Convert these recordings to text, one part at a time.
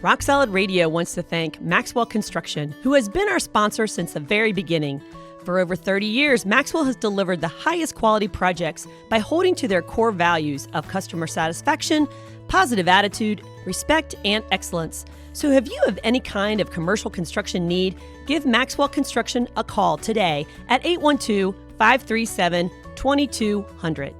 Rock Solid Radio wants to thank Maxwell Construction, who has been our sponsor since the very beginning. For over 30 years, Maxwell has delivered the highest quality projects by holding to their core values of customer satisfaction, positive attitude, respect, and excellence. So if you have any kind of commercial construction need, give Maxwell Construction a call today at 812-537-2200.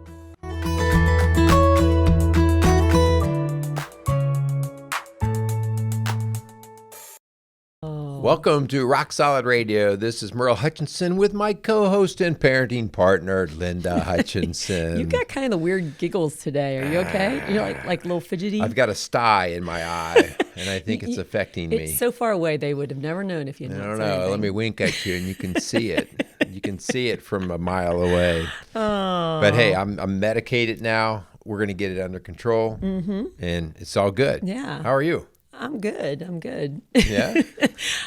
Welcome to Rock Solid Radio. This is Merle Hutchinson with my co-host and parenting partner, Linda Hutchinson. You got kind of the weird giggles today. Are you okay? You're like a little fidgety? I've got a sty in my eye, and I think it's affecting me. It's so far away, they would have never known if you I hadn't don't said know. anything. Let me wink at you, and you can see it. You can see it from a mile away. Oh. But hey, I'm medicated now. We're going to get it under control, and it's all good. Yeah. How are you? I'm good. Yeah?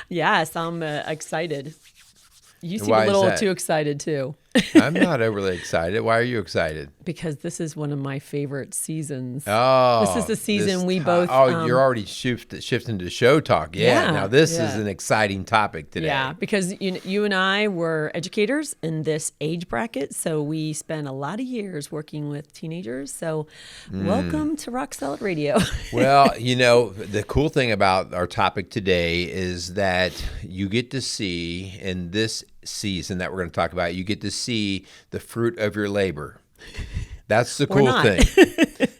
Yes, I'm excited. You seem Why a is little that? too excited too. I'm not overly excited. Why are you excited? Because this is one of my favorite seasons. Oh, This is the season we ti- both, you're already shifting to show talk. Yeah. Now this is an exciting topic today. Yeah, because you and I were educators in this age bracket, so we spent a lot of years working with teenagers. So welcome to Rock Solid Radio. Well, the cool thing about our topic today is that you get to see in this season that we're going to talk about, you get to see the fruit of your labor. That's the cool thing.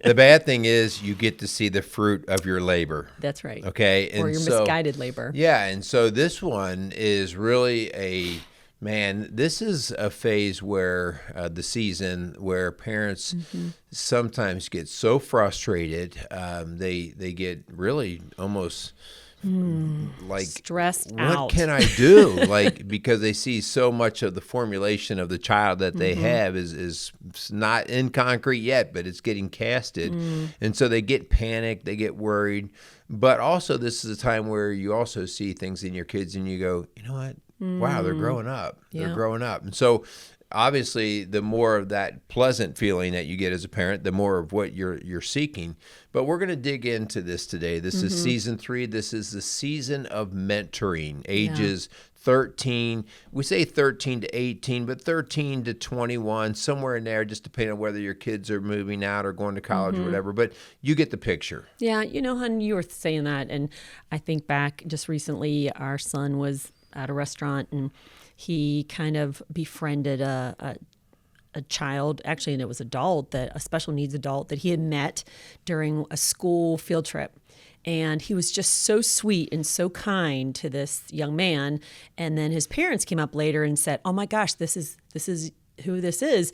The bad thing is you get to see the fruit of your labor. That's right. Okay. Or your misguided labor. Yeah. And so this one is really this is a phase where the season where parents sometimes get so frustrated. They get really almost like stressed out. What can I do? Because they see so much of the formulation of the child that they have is not in concrete yet, but it's getting casted. And so they get panicked, they get worried. But also this is a time where you also see things in your kids and you go, you know what? Wow, they're growing up. They're growing up. And so obviously, the more of that pleasant feeling that you get as a parent, the more of what you're seeking. But we're going to dig into this today. This is season 3. This is the season of mentoring, ages 13. We say 13 to 18, but 13 to 21, somewhere in there, just depending on whether your kids are moving out or going to college or whatever. But you get the picture. Yeah, hon, you were saying that, and I think back just recently, our son was at a restaurant, and he kind of befriended a child, actually, and it was a special needs adult that he had met during a school field trip. And he was just so sweet and so kind to this young man. And then his parents came up later and said, "Oh my gosh, this is who this is.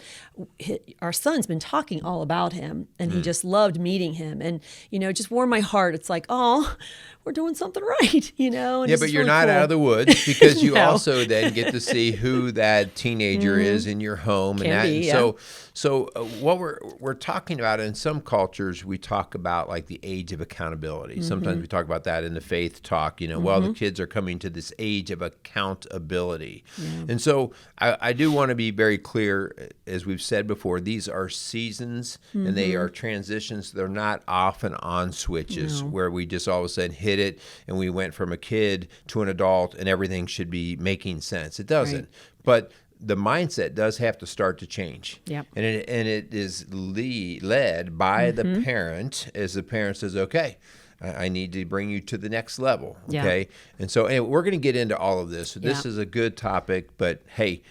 Our son's been talking all about him, and he just loved meeting him." And, it just warmed my heart. It's like, oh, we're doing something right, And Yeah, but you're really not cool. out of the woods because you No. also then get to see who that teenager is in your home. Can and that. be, And yeah. So what we're talking about in some cultures, we talk about like the age of accountability. Sometimes we talk about that in the faith talk, well, the kids are coming to this age of accountability. And so I do want to be very clear, as we've said before, these are seasons and they are transitions. They're not off and on switches where we just all of a sudden hit it and we went from a kid to an adult and everything should be making sense. It doesn't. Right. But the mindset does have to start to change. Yep. And it is led by the parent, as the parent says, okay, I need to bring you to the next level. Okay. And so anyway, we're going to get into all of this. This is a good topic, but hey,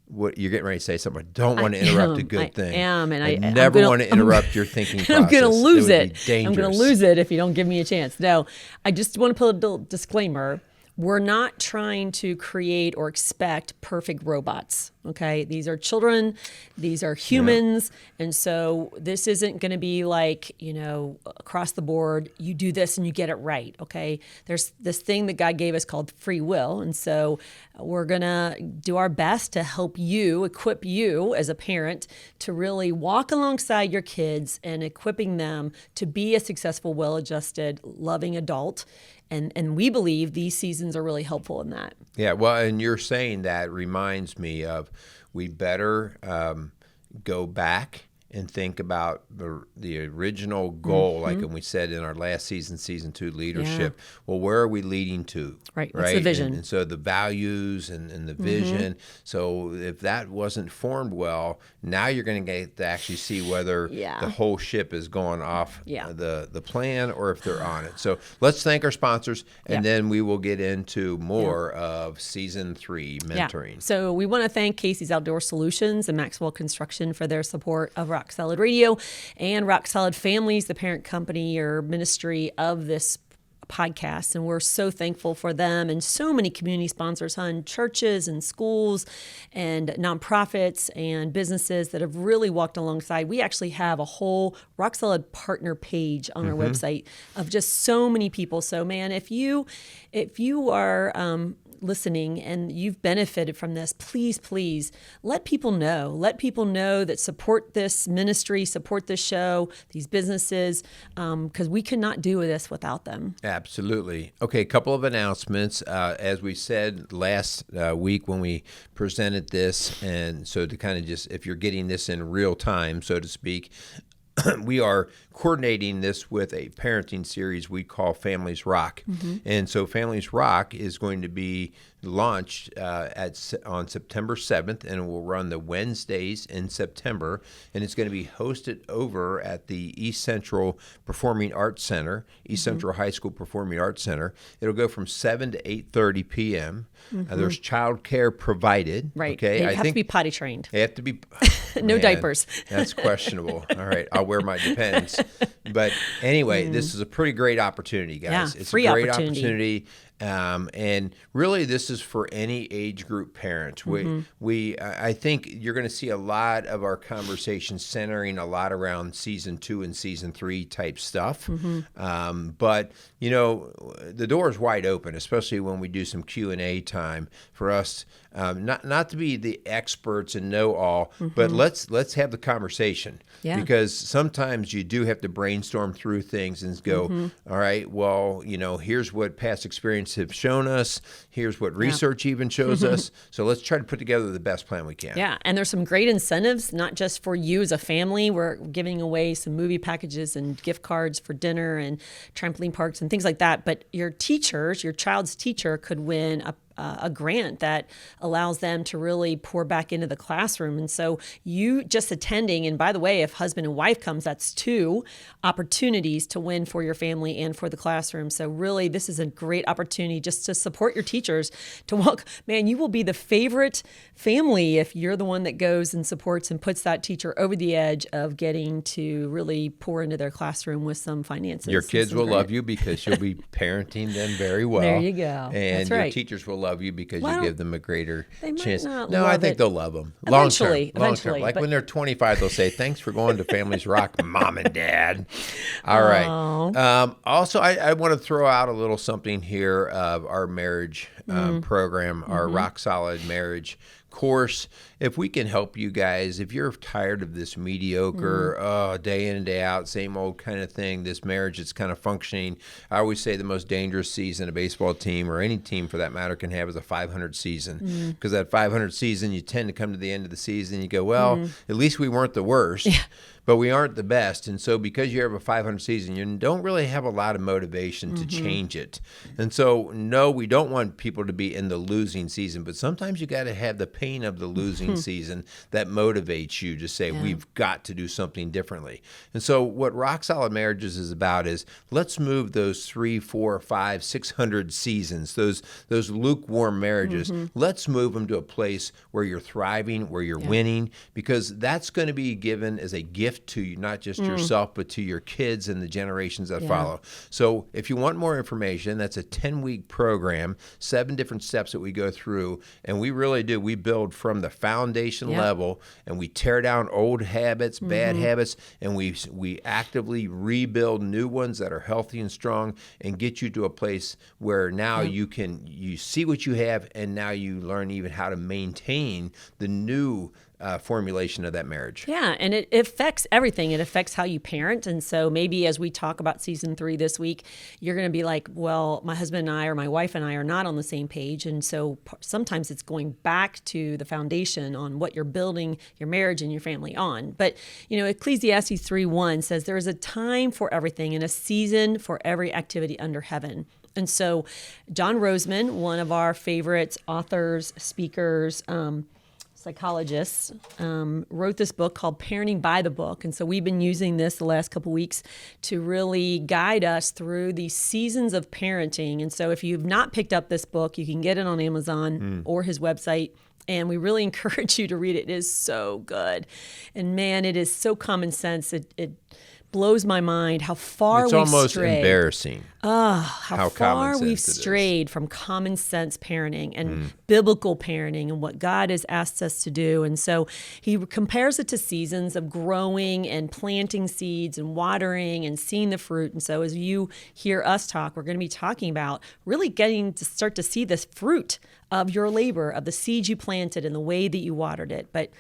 what you're getting ready to say something. I don't want to interrupt a good thing. I am, and I I'm never gonna- want to interrupt your thinking process. I'm going to lose It would it. be dangerous. I'm going to lose it if you don't give me a chance. No, I just want to put a little disclaimer. We're not trying to create or expect perfect robots, okay? These are children. These are humans. And so this isn't going to be like, across the board, you do this and you get it right, okay? There's this thing that God gave us called free will. And so we're going to do our best to help you, equip you as a parent to really walk alongside your kids and equipping them to be a successful, well-adjusted, loving adult. And we believe these seasons are really helpful in that. Yeah, well, and you're saying that reminds me of we better go back and think about the original goal, like when we said in our last season, season 2 leadership. Well, where are we leading to? Right. What's the vision? And so the values and the vision. So if that wasn't formed well, now you're going to get to actually see whether the whole ship is going off the plan or if they're on it. So let's thank our sponsors, and then we will get into more of season 3 mentoring. Yeah. So we want to thank Casey's Outdoor Solutions and Maxwell Construction for their support of Rock Solid Radio and Rock Solid Families, the parent company or ministry of this podcast. And we're so thankful for them and so many community sponsors, churches and schools and nonprofits and businesses that have really walked alongside. We actually have a whole Rock Solid partner page on our website of just so many people. So man, if you are listening and you've benefited from this, please let people know. Let people know that support this ministry, support this show, these businesses, because we cannot do this without them. Absolutely. Okay, a couple of announcements. As we said last week when we presented this, and so to kind of just, if you're getting this in real time, so to speak, we are coordinating this with a parenting series we call Families Rock. And so Families Rock is going to be launched on September 7th, and it will run the Wednesdays in September. And it's going to be hosted over at the East Central Performing Arts Center, East Central High School Performing Arts Center. It'll go from 7 to 8:30 p.m. There's child care provided. Right. Okay. They have to be potty trained. They have to be. No diapers. That's questionable. All right. I'll wear my Depends. But anyway, this is a pretty great opportunity, guys. Yeah, it's free a great opportunity. And really, this is for any age group parent. I think you're going to see a lot of our conversations centering a lot around season 2 and season 3 type stuff. But you know, the door is wide open, especially when we do some Q&A time for us. Not to be the experts and know all, but let's have the conversation. Yeah. Because sometimes you do have to brainstorm through things and go, all right, well, you know, here's what past experience have shown us. Here's what research even shows us. So let's try to put together the best plan we can. Yeah, and there's some great incentives, not just for you as a family. We're giving away some movie packages and gift cards for dinner and trampoline parks and things like that. But your teachers, your child's teacher could win a grant that allows them to really pour back into the classroom. And so you just attending, and by the way, if husband and wife comes, that's 2 opportunities to win for your family and for the classroom. So really, this is a great opportunity just to support your teachers, to walk, man, you will be the favorite family if you're the one that goes and supports and puts that teacher over the edge of getting to really pour into their classroom with some finances. Your kids will love you because you'll be parenting them very well. There you go. And That's your right. teachers will love you because Well, you give them a greater they might chance. not No, love I think it. they'll love them. Eventually, Long term. Like but- when they're 25, they'll say, thanks for going to Families Rock, Mom and Dad. All right. Also, I want to throw out a little something here of our marriage program, our Rock Solid Marriage course. If we can help you guys, if you're tired of this mediocre, day in and day out, same old kind of thing, this marriage that's kind of functioning, I always say the most dangerous season a baseball team or any team for that matter can have is a 500 season. Because that 500 season, you tend to come to the end of the season, you go, well, at least we weren't the worst. But we aren't the best. And so because you have a 500 season, you don't really have a lot of motivation to change it. And so, no, we don't want people to be in the losing season. But sometimes you got to have the pain of the losing season that motivates you to say, we've got to do something differently. And so what Rock Solid Marriages is about is let's move those 300, 400, 500, 600 seasons, those lukewarm marriages. Let's move them to a place where you're thriving, where you're winning, because that's going to be given as a gift to you, not just yourself, but to your kids and the generations that follow. So if you want more information, that's a 10-week program, 7 different steps that we go through. And we really do. We build from the foundation level, and we tear down old habits, bad habits, and we actively rebuild new ones that are healthy and strong and get you to a place where now you see what you have, and now you learn even how to maintain the new formulation of that marriage. Yeah, and it affects everything. It affects how you parent. And so maybe as we talk about season 3 this week, you're going to be like, well, my husband and I or my wife and I are not on the same page. And so sometimes it's going back to the foundation on what you're building your marriage and your family on. But, Ecclesiastes 3:1 says there is a time for everything and a season for every activity under heaven. And so John Roseman, one of our favorite authors, speakers, psychologists, wrote this book called Parenting by the Book. And so we've been using this the last couple weeks to really guide us through these seasons of parenting. And so if you've not picked up this book, you can get it on Amazon or his website. And we really encourage you to read it. It is so good. And man, it is so common sense. It blows my mind how far It's we've almost strayed. embarrassing. How common far we've sense it is. strayed from common sense parenting and biblical parenting and what God has asked us to do. And so he compares it to seasons of growing and planting seeds and watering and seeing the fruit. And so as you hear us talk, we're going to be talking about really getting to start to see this fruit of your labor, of the seeds you planted and the way that you watered it. But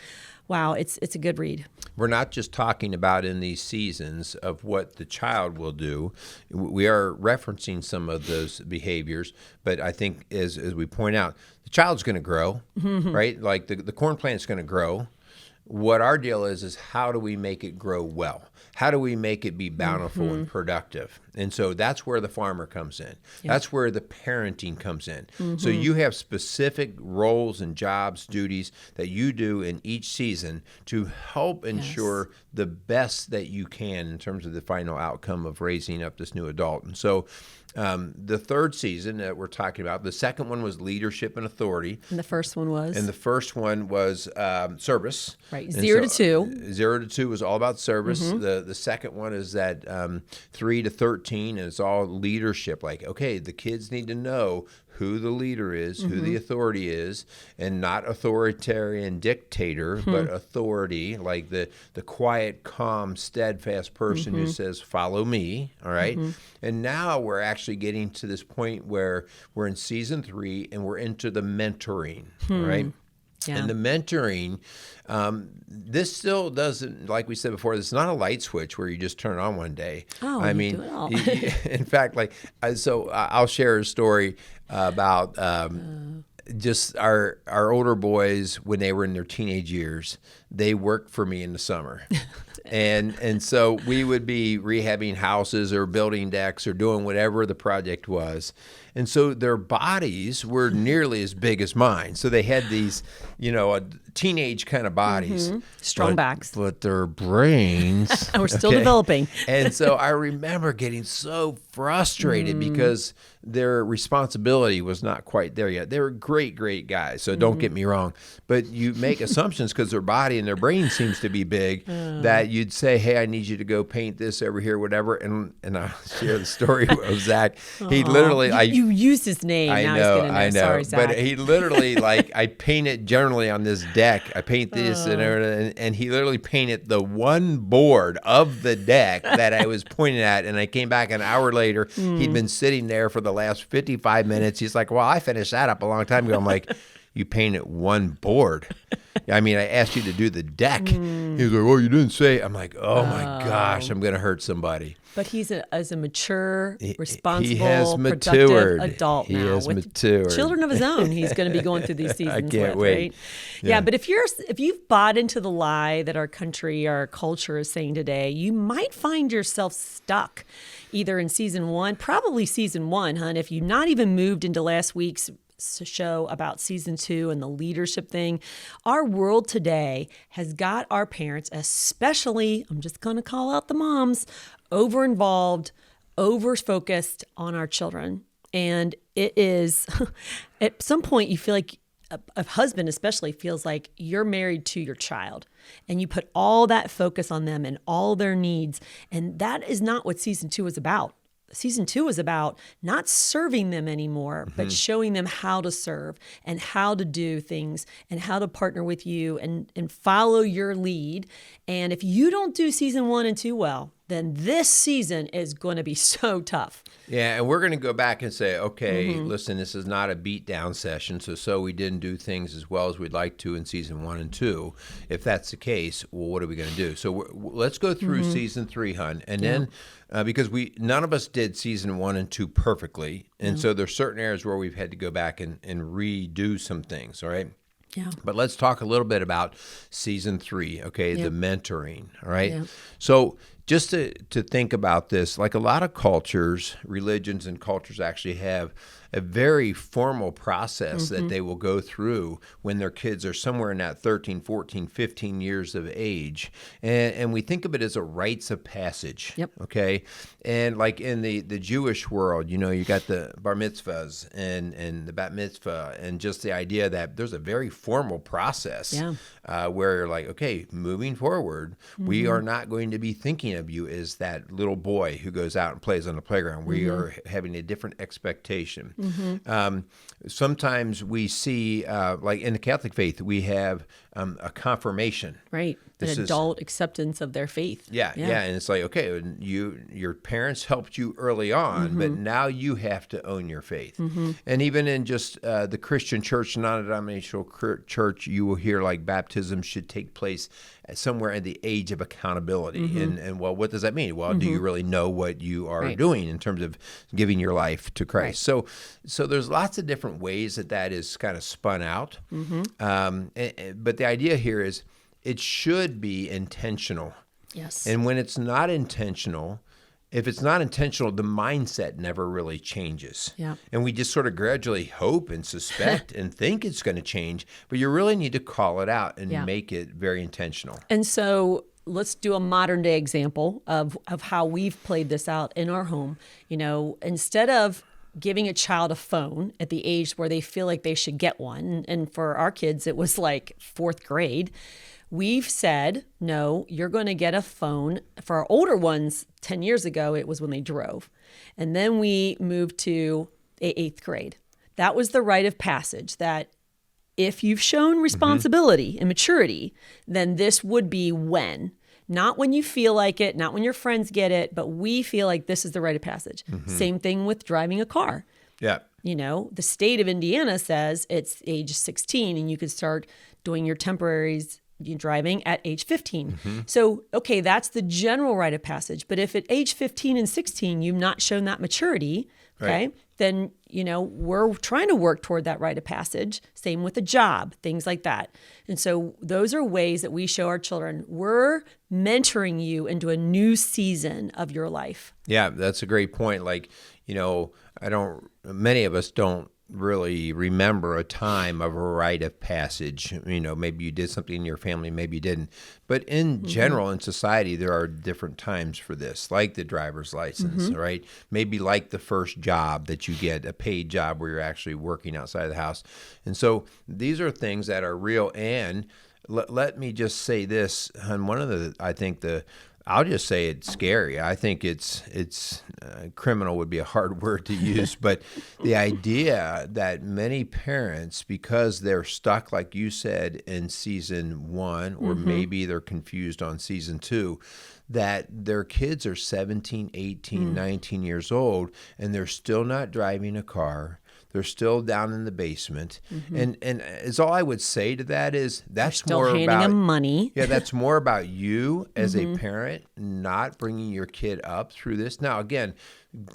wow, it's a good read. We're not just talking about in these seasons of what the child will do. We are referencing some of those behaviors, but I think as we point out, the child's going to grow, right? Like the corn plant's going to grow. What our deal is how do we make it grow well? How do we make it be bountiful and productive? And so that's where the farmer comes in. Yeah. That's where the parenting comes in. So you have specific roles and jobs, duties that you do in each season to help ensure the best that you can in terms of the final outcome of raising up this new adult. And so the third season that we're talking about, the second one was leadership and authority. And the first one was? And the first one was service. Right, And 0 to 2. 0 to 2 was all about service. The second one is that 3 to 13, and it's all leadership. Like, okay, the kids need to know who the leader is, who the authority is, and not authoritarian dictator, but authority, like the quiet, calm, steadfast person who says, follow me, all right? And now we're actually getting to this point where we're in season 3 and we're into the mentoring, all right? Yeah. And the mentoring, this still doesn't, like we said before, it's not a light switch where you just turn it on one day. Oh, I you mean, do it all. in fact, so I'll share a story about just our older boys when they were in their teenage years. They worked for me in the summer. And so we would be rehabbing houses or building decks or doing whatever the project was. And so their bodies were nearly as big as mine. So they had these, teenage kind of bodies. Strong backs. But their brains. And we're still developing. And so I remember getting so frustrated because their responsibility was not quite there yet. They were great, great guys. So don't get me wrong. But you make assumptions because their body and their brain seems to be big that you'd say, hey, I need you to go paint this over here, whatever. And I'll share the story of Zach. He literally, You used his name. I now know, he's gonna I know. Sorry, Zach. But he literally, I painted generally on this deck. I paint this and he literally painted the one board of the deck that I was pointing at. And I came back an hour later. He'd been sitting there for the last 55 minutes. He's like, well, I finished that up a long time ago. I'm like, you painted one board. I mean, I asked you to do the deck. He was like, oh, you didn't say. I'm like, oh my gosh, I'm going to hurt somebody. But he's a mature, responsible, he has productive matured. adult He now has with matured. children of his own. He's going to be going through these seasons. I can't with, wait. Right? Yeah, but if you've bought into the lie that our country, our culture is saying today, you might find yourself stuck either in season 1, probably season 1, hon. If you've not even moved into last week's show about season 2 and the leadership thing. Our world today has got our parents, especially, I'm just going to call out the moms, over-involved, over-focused on our children. And it is, at some point you feel like a husband especially feels like you're married to your child and you put all that focus on them and all their needs. And that is not what season 2 is about. Season 2 is about not serving them anymore, but showing them how to serve and how to do things and how to partner with you and follow your lead. And if you don't do season 1 and 2 well, then this season is going to be so tough. Yeah, and we're going to go back and say, okay, listen, this is not a beat down session, so we didn't do things as well as we'd like to in season 1 and 2. If that's the case, well, what are we going to do? So let's go through season 3, hon, and then because none of us did season 1 and 2 perfectly, and so there's certain areas where we've had to go back and redo some things. All right. Yeah. But let's talk a little bit about season 3, okay, the mentoring, all right? Yeah. So just to think about this, like a lot of cultures, religions and cultures actually have a very formal process that they will go through when their kids are somewhere in that 13, 14, 15 years of age. And we think of it as a rites of passage, okay? And like in the Jewish world, you know, you got the bar mitzvahs and the bat mitzvah, and just the idea that there's a very formal process where you're like, okay, moving forward, we are not going to be thinking of you as that little boy who goes out and plays on the playground. We are having a different expectation. Sometimes we see, like in the Catholic faith, we have a confirmation. Right. An adult acceptance of their faith. Yeah. And it's like, okay, your parents helped you early on, but now you have to own your faith. And even in just the Christian church, non-denominational church, you will hear like baptism should take place somewhere in the age of accountability. And well, what does that mean? Well, do you really know what you are doing in terms of giving your life to Christ? Right. So there's lots of different ways that is kind of spun out. But the idea here is it should be intentional. Yes. And when it's not intentional, if it's not intentional, the mindset never really changes. Yeah. And we just sort of gradually hope and suspect and think it's going to change, but you really need to call it out and make it very intentional. And so let's do a modern day example of how we've played this out in our home. You know, instead of giving a child a phone at the age where they feel like they should get one, and for our kids, it was like 4th grade, we've said, no, you're going to get a phone. For our older ones, 10 years ago, it was when they drove. And then we moved to 8th grade. That was the rite of passage, that if you've shown responsibility and maturity, then this would be when. Not when you feel like it, not when your friends get it, but we feel like this is the rite of passage. Same thing with driving a car. Yeah. You know, the state of Indiana says it's age 16 and you could start doing your temporaries driving at age 15. So, okay, that's the general rite of passage. But if at age 15 and 16, you've not shown that maturity, okay, then, you know, we're trying to work toward that rite of passage. Same with a job, things like that. And so those are ways that we show our children, we're mentoring you into a new season of your life. Yeah, that's a great point. Like, you know, many of us don't really remember a time of a rite of passage. You know, maybe you did something in your family, maybe you didn't. But in general, in society, there are different times for this, like the driver's license, right? Maybe like the first job that you get, a paid job where you're actually working outside of the house. And so these are things that are real. And let me just say this, and I'll just say it's scary. I think it's criminal would be a hard word to use, but the idea that many parents, because they're stuck, like you said, in season 1, or maybe they're confused on season 2, that their kids are 17, 18, 19 years old, and they're still not driving a car. They're still down in the basement. And as all I would say to that is that's Still more handing about them money. Yeah, that's more about you as a parent not bringing your kid up through this. Now, again,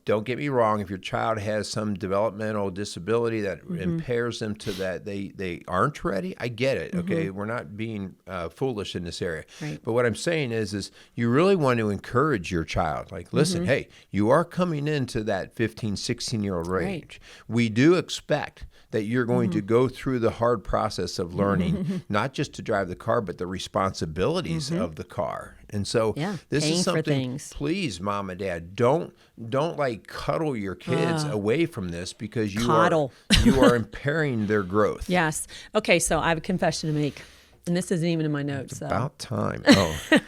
don't get me wrong. If your child has some developmental disability that impairs them to that they aren't ready, I get it. Okay, we're not being foolish in this area. Right. But what I'm saying is you really want to encourage your child. Like, listen, hey, you are coming into that 15, 16-year-old range. Right. We do expect that you're going to go through the hard process of learning, not just to drive the car, but the responsibilities of the car. And so this paying is for something, things. please, mom and dad, don't like cuddle your kids away from this, because you are impairing their growth. Yes. Okay, so I have a confession to make. And this isn't even in my notes. So. About time. Oh,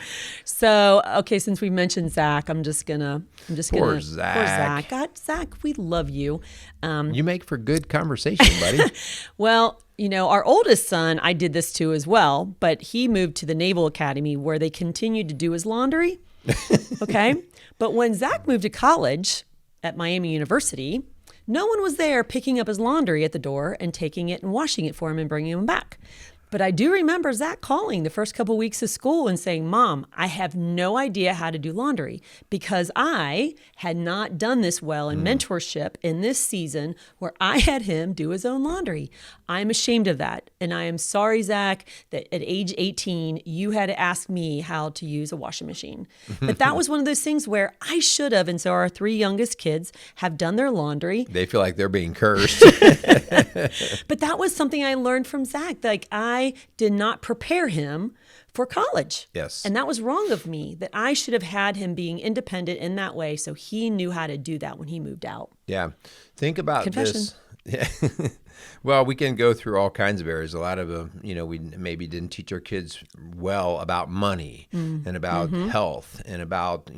So, okay, since we mentioned Zach, I'm just gonna. Poor Zach. God, Zach, we love you. You make for good conversation, buddy. Well, you know, our oldest son, I did this to as well, but he moved to the Naval Academy where they continued to do his laundry. Okay. But when Zach moved to college at Miami University, no one was there picking up his laundry at the door and taking it and washing it for him and bringing him back. But I do remember Zach calling the first couple weeks of school and saying, Mom, I have no idea how to do laundry because I had not done this well in mentorship in this season where I had him do his own laundry. I'm ashamed of that. And I am sorry, Zach, that at age 18, you had to ask me how to use a washing machine. But that was one of those things where I should have. And so our 3 youngest kids have done their laundry. They feel like they're being cursed. But that was something I learned from Zach. Like I did not prepare him for college. Yes. And that was wrong of me, that I should have had him being independent in that way so he knew how to do that when he moved out. Yeah. Think about Confession. this. Yeah. Well, we can go through all kinds of areas. A lot of them, we maybe didn't teach our kids well about money and about health and about,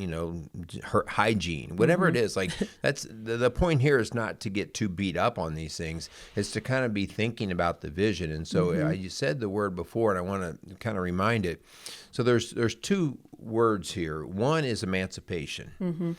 hygiene, whatever it is. Like that's the point here is not to get too beat up on these things. It's to kind of be thinking about the vision. And so you said the word before, and I want to kind of remind it. So there's 2 words here. One is emancipation.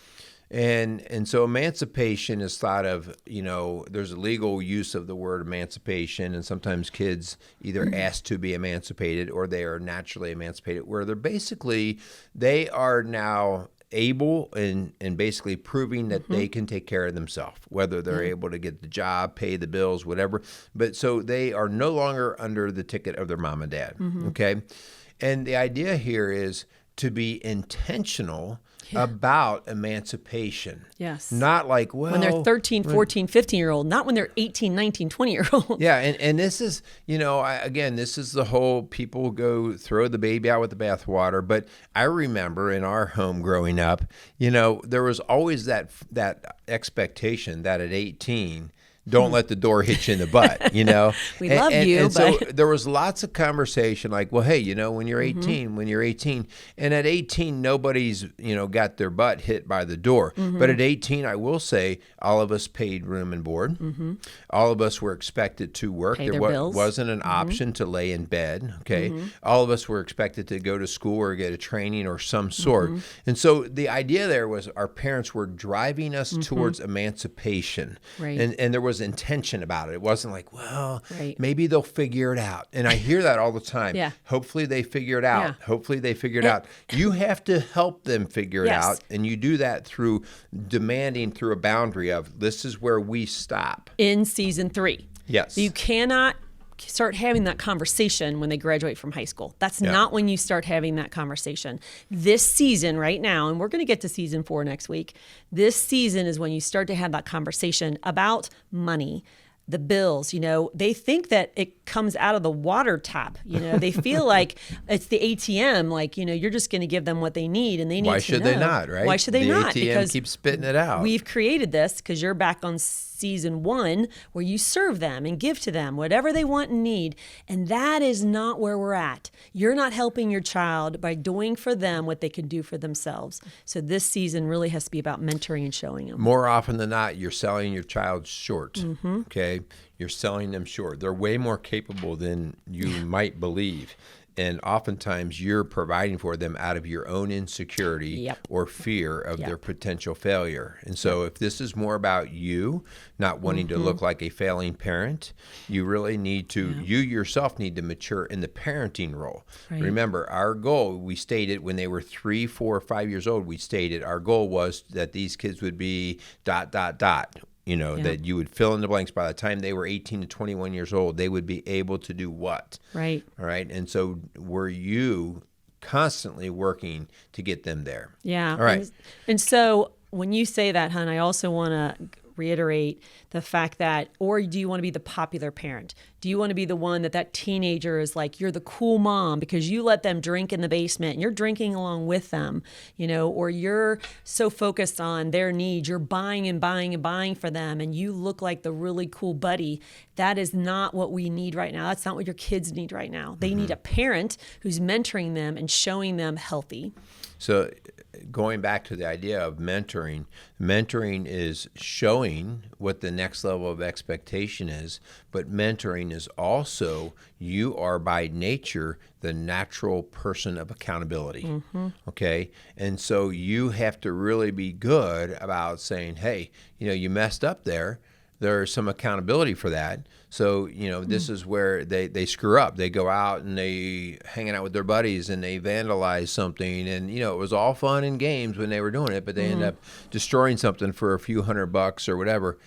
And so emancipation is thought of, there's a legal use of the word emancipation, and sometimes kids either ask to be emancipated or they are naturally emancipated, where they are now able and basically proving that they can take care of themselves, whether they're able to get the job, pay the bills, whatever. But so they are no longer under the ticket of their mom and dad. Okay. And the idea here is to be intentional about emancipation. Yes. Not like, when they're 13, 14, 15-year-old, not when they're 18, 19, 20-year-old. Yeah. And this is, this is the whole people go throw the baby out with the bathwater. But I remember in our home growing up, there was always that expectation that at 18, don't let the door hit you in the butt, We love you, and but... so there was lots of conversation like, well, hey, when you're 18, and at 18, nobody's, got their butt hit by the door. But at 18, I will say all of us paid room and board. All of us were expected to work. Pay there their bills. wasn't an option to lay in bed. Okay. All of us were expected to go to school or get a training or some sort. And so the idea there was our parents were driving us towards emancipation. Right. And there was intention about it. It wasn't like, Right. maybe they'll figure it out. And I hear that all the time. Yeah. Hopefully they figure it out. Yeah. Hopefully they figure it out. You have to help them figure it Yes. out. And you do that through demanding through a boundary of this is where we stop. In season 3. Yes. You cannot start having that conversation when they graduate from high school. That's not when you start having that conversation. This season right now, and we're going to get to season 4 next week, this season is when you start to have that conversation about money, the bills. They think that it comes out of the water tap. They feel like it's the ATM, like, you're just going to give them what they need and they need Why to should know. they not, right? Why should they the not? ATM Because keeps spitting it out. we've created this because you're back on season 1 where you serve them and give to them whatever they want and need. And that is not where we're at. You're not helping your child by doing for them what they can do for themselves. So this season really has to be about mentoring and showing them. More often than not, you're selling your child short. Okay. You're selling them short. They're way more capable than you might believe. And oftentimes you're providing for them out of your own insecurity or fear of their potential failure. And so if this is more about you not wanting to look like a failing parent, you really need to, you yourself need to mature in the parenting role. Right. Remember, our goal, we stated when they were 3, 4, 5 years old, we stated our goal was that these kids would be ... that you would fill in the blanks. By the time they were 18 to 21 years old, they would be able to do what? Right. All right. And so were you constantly working to get them there? Yeah. All right. And so when you say that, hon, I also want to reiterate the fact that, or do you want to be the popular parent? Do you want to be the one that teenager is like, you're the cool mom because you let them drink in the basement and you're drinking along with them, or you're so focused on their needs, you're buying and buying and buying for them and you look like the really cool buddy. That is not what we need right now. That's not what your kids need right now. They need a parent who's mentoring them and showing them healthy. So going back to the idea of mentoring is showing what the next level of expectation is, but mentoring is also, you are by nature the natural person of accountability. Okay? And so you have to really be good about saying, hey, you messed up there. There's some accountability for that. So, this is where they screw up. They go out and they hanging out with their buddies and they vandalize something. And, it was all fun and games when they were doing it, but they end up destroying something for a few $100 or whatever.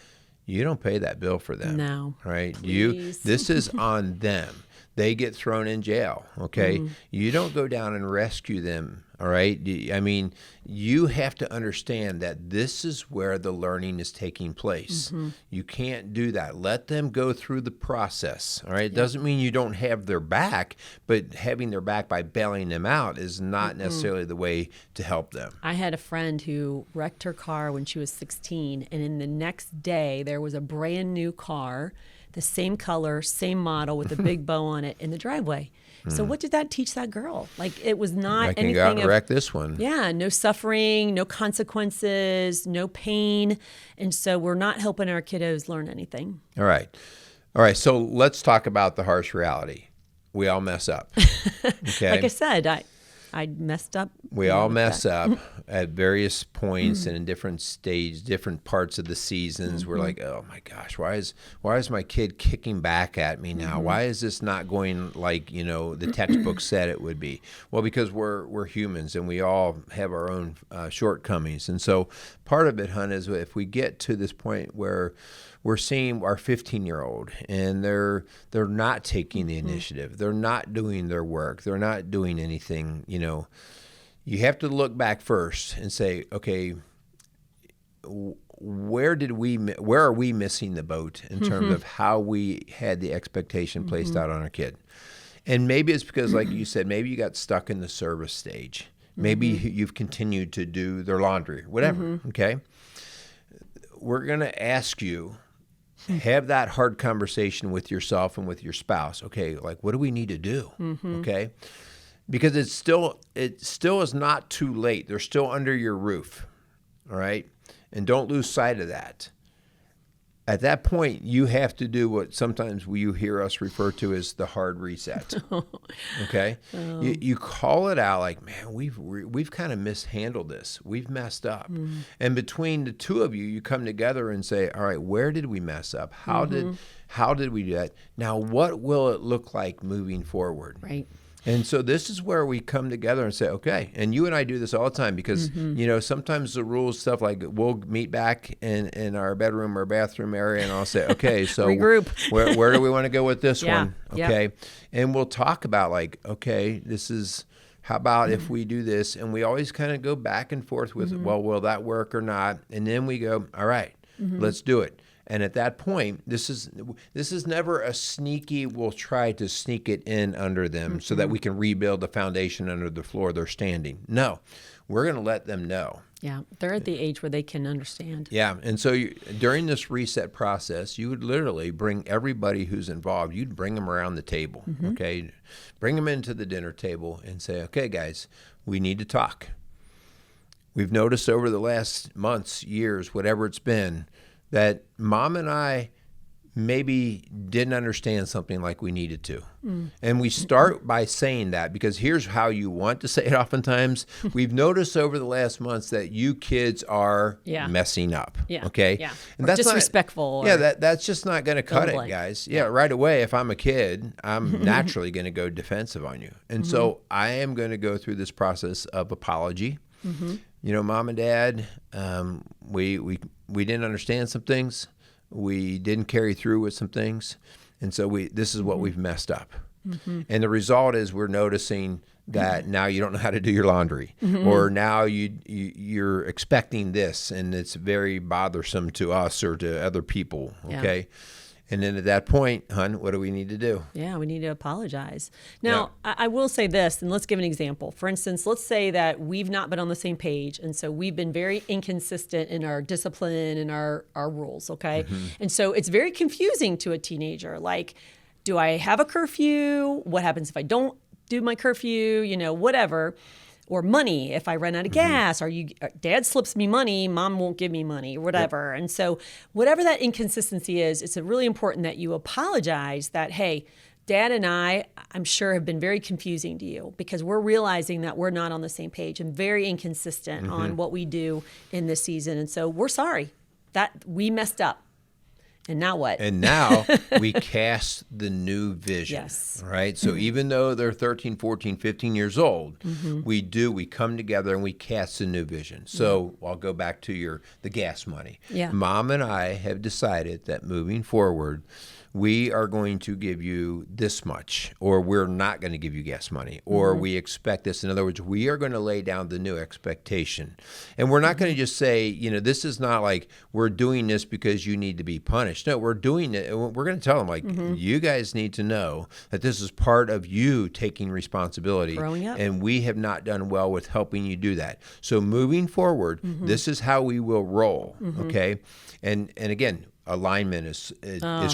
You don't pay that bill for them. No. Right? Please. This is on them. They get thrown in jail. Okay? You don't go down and rescue them. All right. I mean, you have to understand that this is where the learning is taking place. You can't do that. Let them go through the process. All right. It doesn't mean you don't have their back, but having their back by bailing them out is not necessarily the way to help them. I had a friend who wrecked her car when she was 16, and in the next day there was a brand new car, the same color, same model, with a big bow on it in the driveway. So what did that teach that girl? Like, it was not I can anything go out and of, wreck this one. yeah, no suffering, no consequences, no pain. And so we're not helping our kiddos learn anything. All right. So let's talk about the harsh reality. We all mess up. Okay. Like I said, I messed up. We all mess up at various points and in different stages, different parts of the seasons. We're like, oh my gosh, why is my kid kicking back at me now? Why is this not going like, the textbook said it would be? Well, because we're humans and we all have our own shortcomings. And so part of it, Hun, is if we get to this point where we're seeing our 15-year-old and they're not taking the initiative. They're not doing their work. They're not doing anything, You have to look back first and say, okay, where are we missing the boat in terms of how we had the expectation placed out on our kid? And maybe it's because, like you said, maybe you got stuck in the service stage. Maybe you've continued to do their laundry, whatever, okay? We're going to ask you, have that hard conversation with yourself and with your spouse. Okay, like, what do we need to do? Okay? Because it still is not too late. They're still under your roof, all right? And don't lose sight of that. At that point, you have to do what sometimes you hear us refer to as the hard reset. Okay? You call it out like, man, we've kind of mishandled this. We've messed up. And between the two of you, you come together and say, all right, where did we mess up? How did we do that? Now, what will it look like moving forward? Right. And so this is where we come together and say, okay, and you and I do this all the time because, sometimes the rules, stuff like we'll meet back in our bedroom or bathroom area and I'll say, okay, so regroup. where do we want to go with this one? Yep. Okay. And we'll talk about like, okay, how about if we do this? And we always kind of go back and forth with, well, will that work or not? And then we go, all right, let's do it. And at that point, this is never a sneaky, we'll try to sneak it in under them so that we can rebuild the foundation under the floor they're standing. No, we're going to let them know. Yeah, they're at the age where they can understand. Yeah, and so during this reset process, you would literally bring everybody who's involved, you'd bring them around the table, okay? Bring them into the dinner table and say, okay, guys, we need to talk. We've noticed over the last months, years, whatever it's been, that Mom and I maybe didn't understand something like we needed to. And we start by saying that because here's how you want to say it oftentimes. We've noticed over the last months that you kids are messing up. Yeah. Okay? Yeah. And Or that's disrespectful. Not, that's just not going to cut it, blank. guys. Yeah, right away, if I'm a kid, I'm naturally going to go defensive on you. And so I am going to go through this process of apology. Mom and Dad, we didn't understand some things. We didn't carry through with some things. And so this is what we've messed up. And the result is we're noticing that now you don't know how to do your laundry, or now you're expecting this, and it's very bothersome to us or to other people, okay? And then at that point, hon, what do we need to do? Yeah, we need to apologize. Now, I will say this, and let's give an example. For instance, let's say that we've not been on the same page, and so we've been very inconsistent in our discipline and our rules, okay? And so it's very confusing to a teenager. Like, do I have a curfew? What happens if I don't do my curfew? Whatever. or money. If I run out of gas, dad slips me money, mom won't give me money, or whatever. And so whatever that inconsistency is, it's really important that you apologize that, hey, Dad and I'm sure, have been very confusing to you because we're realizing that we're not on the same page and very inconsistent on what we do in this season. And so we're sorry that we messed up. And now what? And now we cast the new vision. Yes. Right? So even though they're 13, 14, 15 years old, we come together and we cast a new vision. So I'll go back to the gas money. Yeah. Mom and I have decided that moving forward, we are going to give you this much, or we're not going to give you gas money, or we expect this. In other words, we are going to lay down the new expectation. And we're not going to just say, this is not like we're doing this because you need to be punished. No, we're doing it. We're going to tell them, like, you guys need to know that this is part of you taking responsibility. Growing up. And we have not done well with helping you do that. So moving forward, this is how we will roll, okay? And again, alignment is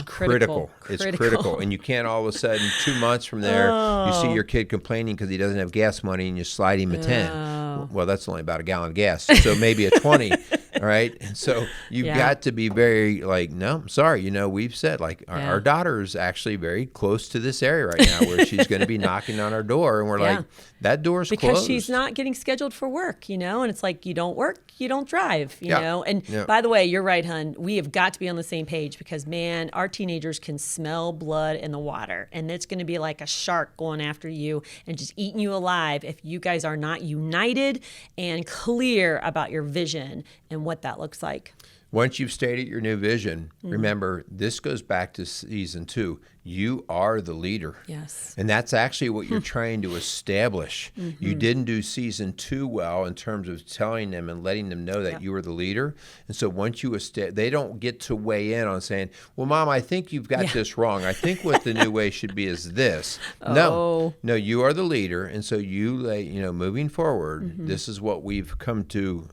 critical. It's critical. And you can't all of a sudden 2 months from there, you see your kid complaining because he doesn't have gas money and you slide him a 10. Well, that's only about a gallon of gas. So maybe a 20. All right. And so you've got to be very like, no, I'm sorry. We've said like our daughter is actually very close to this area right now where she's going to be knocking on our door. And we're like, that door's closed. Because she's not getting scheduled for work, and it's like, you don't work, you don't drive, you know? And by the way, you're right, hun. We have got to be on the same page because, man, our teenagers can smell blood in the water. And it's going to be like a shark going after you and just eating you alive if you guys are not united and clear about your vision and what that looks like. Once you've stated your new vision, remember, this goes back to season 2. You are the leader. Yes. And that's actually what you're trying to establish. You didn't do season 2 well in terms of telling them and letting them know that you were the leader. And so once you they don't get to weigh in on saying, well, Mom, I think you've got this wrong. I think what the new way should be is this. No, you are the leader. And so moving forward, this is what we've come to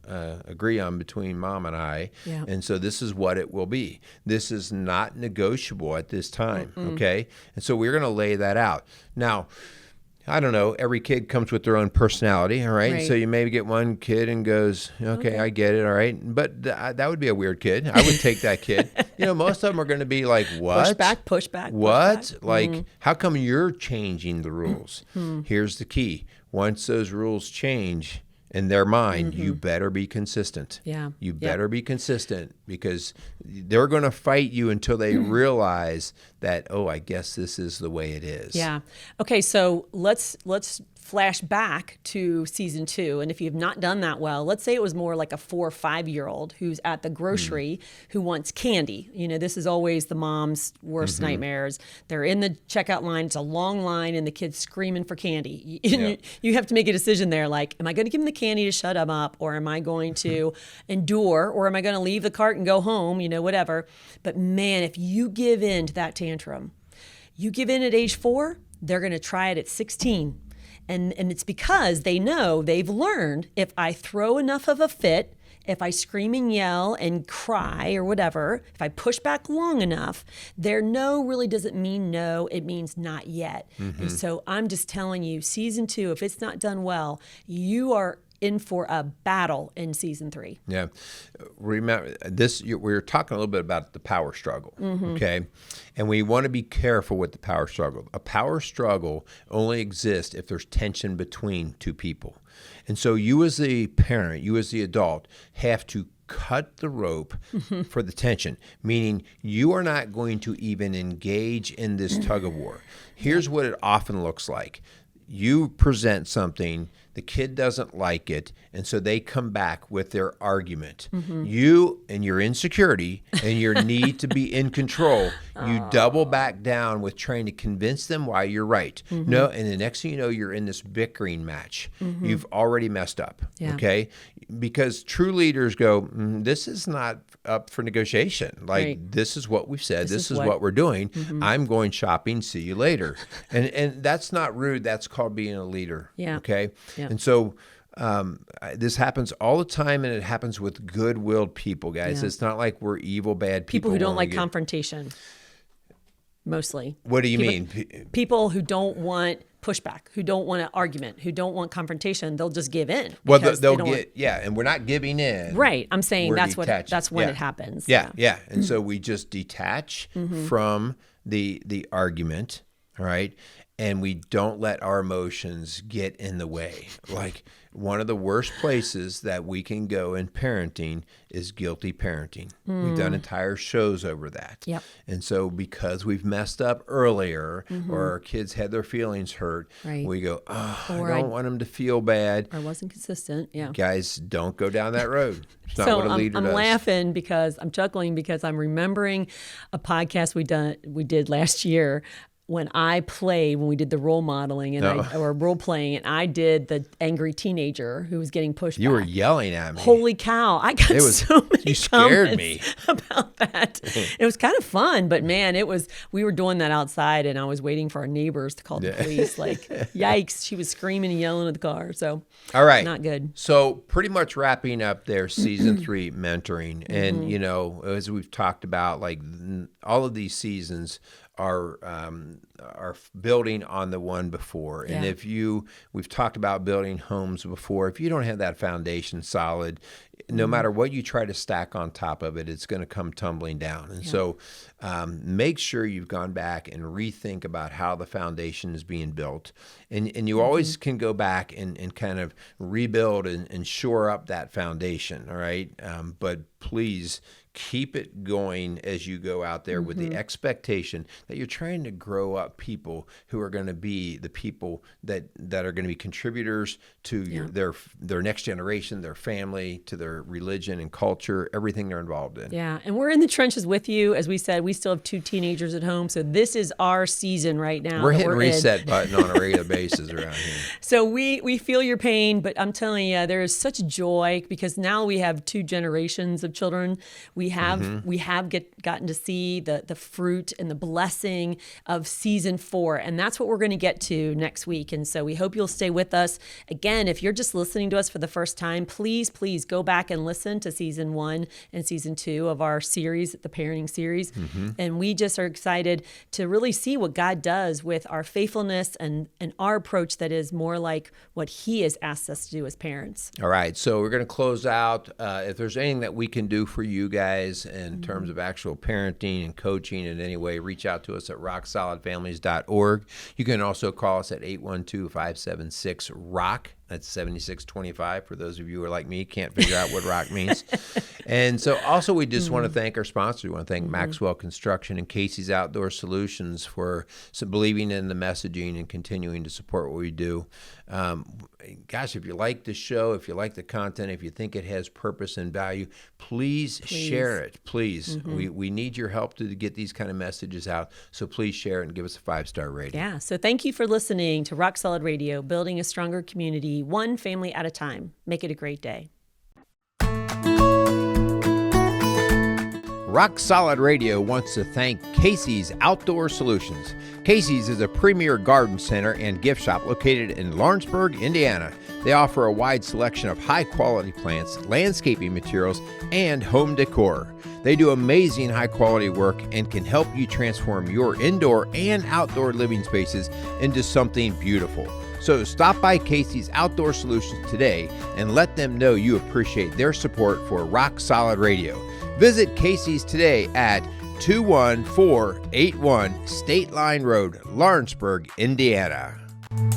agree on between Mom and I. Yeah. And so this is what it will be. This is not negotiable at this time. Okay. And so we're going to lay that out. Now, I don't know, every kid comes with their own personality, all right? So you maybe get one kid and goes, okay, I get it, all right? But that would be a weird kid. I would take that kid. Most of them are going to be like, what? Push back. What? Like, how come you're changing the rules? Here's the key. Once those rules change in their mind, you better be consistent. Yeah. You better be consistent because they're going to fight you until they realize that, I guess this is the way it is. Yeah. Okay, so let's flash back to season 2. And if you've not done that well, let's say it was more like a 4 or 5-year-old who's at the grocery who wants candy. This is always the mom's worst nightmares. They're in the checkout line. It's a long line and the kid's screaming for candy. You have to make a decision there. Like, am I going to give him the candy to shut him up, or am I going to endure, or am I going to leave the cart and go home, whatever. But man, if you give in to that tantrum, you give in at age 4, they're going to try it at 16. And it's because they know they've learned if I throw enough of a fit, if I scream and yell and cry or whatever, if I push back long enough, their no really doesn't mean no, it means not yet. And so I'm just telling you, season 2, if it's not done well, you are in for a battle in season 3. Yeah. Remember this, we were talking a little bit about the power struggle, okay? And we want to be careful with the power struggle. A power struggle only exists if there's tension between two people. And so you as the parent, you as the adult, have to cut the rope for the tension, meaning you are not going to even engage in this tug of war. Here's what it often looks like. You present something, the kid doesn't like it, and so they come back with their argument. You and your insecurity and your need to be in control, you double back down with trying to convince them why you're right. No, and the next thing you know, you're in this bickering match. You've already messed up, okay? Because true leaders go, this is not up for negotiation. Like, this is what we've said. This is what we're doing. I'm going shopping. See you later. And that's not rude. That's called being a leader, okay? And so this happens all the time, and it happens with good-willed people, guys. It's not like we're evil, bad people. People who don't like confrontation. mostly. What do you mean? People who don't want pushback, who don't want an argument, who don't want confrontation, they'll just give in. Well, because they'll they don't get, and we're not giving in. right. I'm saying We're that's detaching. when it happens. Yeah. And so we just detach from the argument, all right? And we don't let our emotions get in the way. Like, one of the worst places that we can go in parenting is guilty parenting. We've done entire shows over that. Yep. And so because we've messed up earlier or our kids had their feelings hurt, Right. we go, oh, Or I don't want them to feel bad. Or wasn't consistent. Yeah. Guys, don't go down that road. It's not So what a leader I'm does. laughing because I'm chuckling because I'm remembering a podcast we did last year when we did the role modeling or role playing, and I did the angry teenager who was getting pushed You were back. yelling at me. Holy cow. I got so many you scared comments me. about that. It was kind of fun, but man, we were doing that outside and I was waiting for our neighbors to call the police. Like, yikes. She was screaming and yelling at the car. So All right. not good. So pretty much wrapping up their season 3 mentoring. And, as we've talked about, like all of these seasons are building on the one before. And Yeah. we've talked about building homes before. If you don't have that foundation solid, no matter what you try to stack on top of it, it's going to come tumbling down. And so make sure you've gone back and rethink about how the foundation is being built. And you always can go back and kind of rebuild and shore up that foundation, all right? But please keep it going as you go out there with the expectation that you're trying to grow up people who are going to be the people that are going to be contributors to their next generation, their family, to their religion and culture, everything they're involved in. Yeah, and we're in the trenches with you. As we said, we still have 2 teenagers at home, so this is our season right now. We're that hitting in. reset button on a regular basis around here. So we feel your pain, but I'm telling you, there is such joy because now we have 2 generations of children. We have gotten to see the fruit and the blessing of season 4, and that's what we're going to get to next week. And so we hope you'll stay with us. Again, if you're just listening to us for the first time, please go back and listen to season 1 and season 2 of our series, the parenting series. And we just are excited to really see what God does with our faithfulness and our approach that is more like what He has asked us to do as parents. All right, so we're going to close out. If there's anything that we can do for you guys in terms of actual parenting and coaching in any way, reach out to us at rocksolidfamilies.org. You can also call us at 812-576-ROCK. That's 7625 for those of you who are like me, can't figure out what rock means. And so also we just want to thank our sponsors. We want to thank Maxwell Construction and Casey's Outdoor Solutions for believing in the messaging and continuing to support what we do. Gosh, if you like the show, if you like the content, if you think it has purpose and value, please share it. Please. We need your help to get these kind of messages out. So please share it and give us a 5-star rating. Yeah, so thank you for listening to Rock Solid Radio, building a stronger community, one family at a time. Make it a great day. Rock Solid Radio wants to thank Casey's Outdoor Solutions. Casey's is a premier garden center and gift shop located in Lawrenceburg, Indiana. They offer a wide selection of high-quality plants, landscaping materials, and home decor. They do amazing high-quality work and can help you transform your indoor and outdoor living spaces into something beautiful. So stop by Casey's Outdoor Solutions today and let them know you appreciate their support for Rock Solid Radio. Visit Casey's today at 21481 State Line Road, Lawrenceburg, Indiana.